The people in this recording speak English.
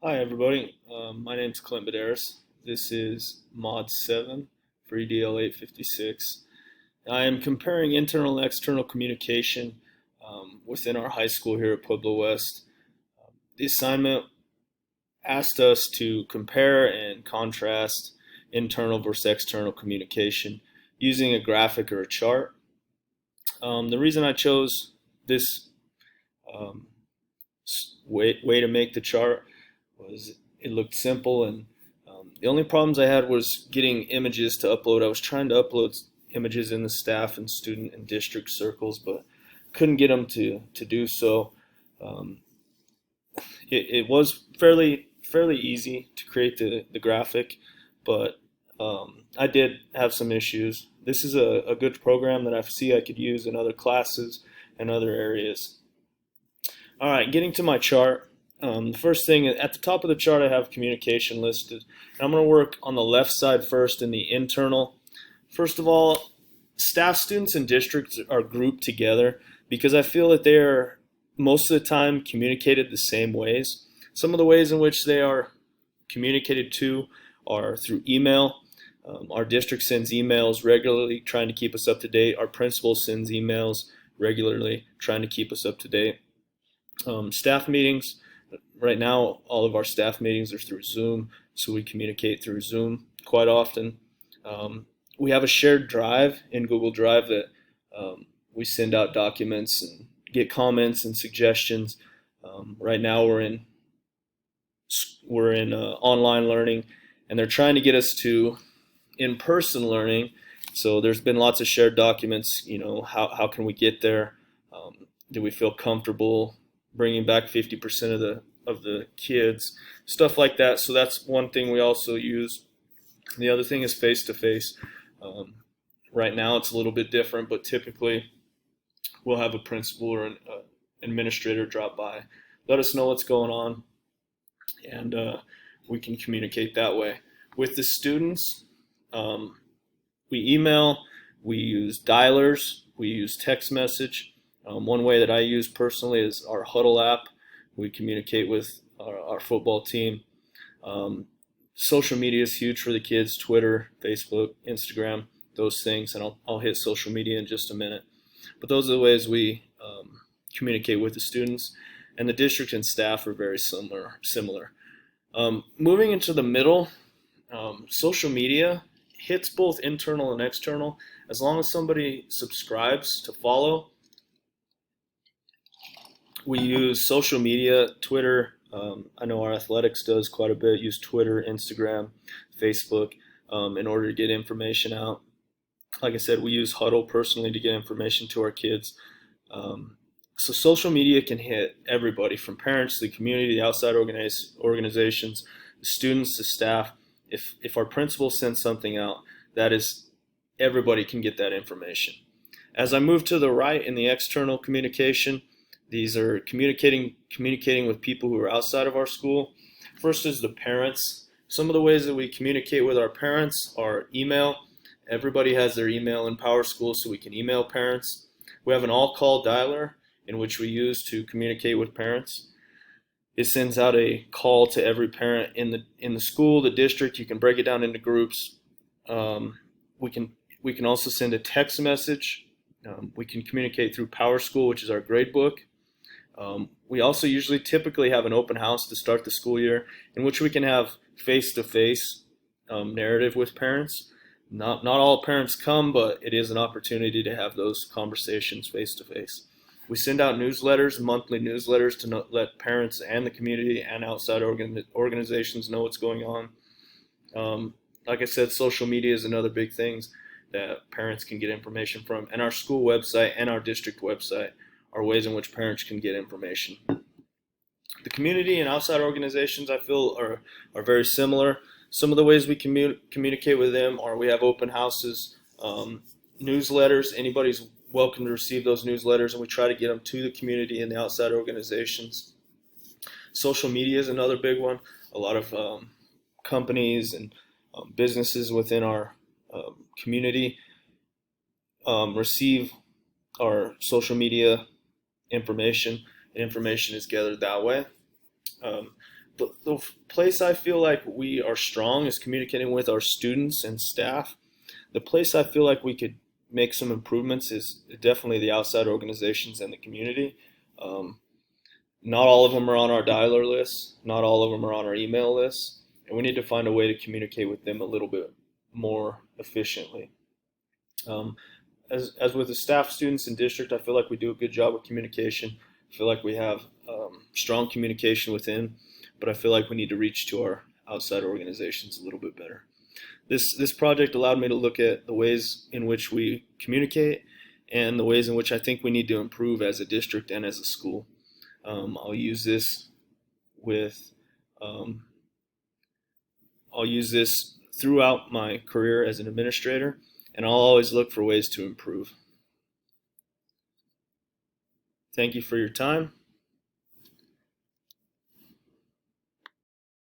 Hi everybody, my name's Clint Baderis. This is Mod 7 for EDL 856. I am comparing internal and external communication within our high school here at Pueblo West. The assignment asked us to compare and contrast internal versus external communication using a graphic or a chart. The reason I chose this um, way to make the chart was it looked simple, and the only problems I had was getting images to upload. I was trying to upload images in the staff and student and district circles, but couldn't get them to do so. Um, it was fairly easy to create the graphic, but I did have some issues. This is a good program that I see I could use in other classes and other areas. All right, getting to my chart. The first thing at the top of the chart, I have communication listed. And I'm going to work on the left side first in the internal. First of all, staff, students, and districts are grouped together because I feel that they are most of the time communicated the same ways. Some of the ways in which they are communicated to are through email. Our district sends emails regularly trying to keep us up to date. Our principal sends emails regularly trying to keep us up to date. Staff meetings. Right now, all of our staff meetings are through Zoom, so we communicate through Zoom quite often. We have a shared drive in Google Drive that we send out documents and get comments and suggestions. Right now, we're in online learning, and they're trying to get us to in-person learning. So there's been lots of shared documents. How can we get there? Do we feel comfortable bringing back 50% of the kids, stuff like that. So that's one thing we also use. The other thing is face-to-face. Right now it's a little bit different, but typically we'll have a principal or an administrator drop by, let us know what's going on, and we can communicate that way. With the students, we email, we use dialers, we use text message. One way that I use personally is our Huddle app. We communicate with our football team. Social media is huge for the kids: Twitter, Facebook, Instagram, those things. And I'll hit social media in just a minute. But those are the ways we communicate with the students. And the district and staff are very similar. Moving into the middle, social media hits both internal and external. As long as somebody subscribes to follow, we use social media, Twitter. I know our athletics does quite a bit. Use Twitter, Instagram, Facebook in order to get information out. Like I said, we use Huddle personally to get information to our kids. So social media can hit everybody, from parents to the community, the outside organizations, the students, the staff. If our principal sends something out, that is, everybody can get that information. As I move to the right in the external communication, these are communicating with people who are outside of our school. First is the parents. Some of the ways that we communicate with our parents are email. Everybody has their email in PowerSchool, so we can email parents. We have an all-call dialer in which we use to communicate with parents. It sends out a call to every parent in the school, the district. You can break it down into groups. We can also send a text message. We can communicate through PowerSchool, which is our grade book. We also typically have an open house to start the school year, in which we can have face-to-face narrative with parents. Not all parents come, but it is an opportunity to have those conversations face-to-face. We send out newsletters, monthly newsletters, to let parents and the community and outside organizations know what's going on. Like I said, social media is another big thing that parents can get information from, and our school website and our district website are ways in which parents can get information. The community and outside organizations, I feel, are very similar. Some of the ways we communicate with them are: we have open houses, newsletters. Anybody's welcome to receive those newsletters, and we try to get them to the community and the outside organizations. Social media is another big one. A lot of companies and businesses within our community receive our social media information, and information is gathered that way. the place I feel like we are strong is communicating with our students and staff. The place I feel like we could make some improvements is definitely the outside organizations and the community. Um, Not all of them are on our dialer list. Not all of them are on our email list. And we need to find a way to communicate with them a little bit more efficiently. Um, as with the staff, students, and district, I feel like we do a good job of communication. I feel like we have strong communication within, but I feel like we need to reach to our outside organizations a little bit better. This project allowed me to look at the ways in which we communicate and the ways in which I think we need to improve as a district and as a school. I'll use this with I'll use this throughout my career as an administrator, and I'll always look for ways to improve. Thank you for your time.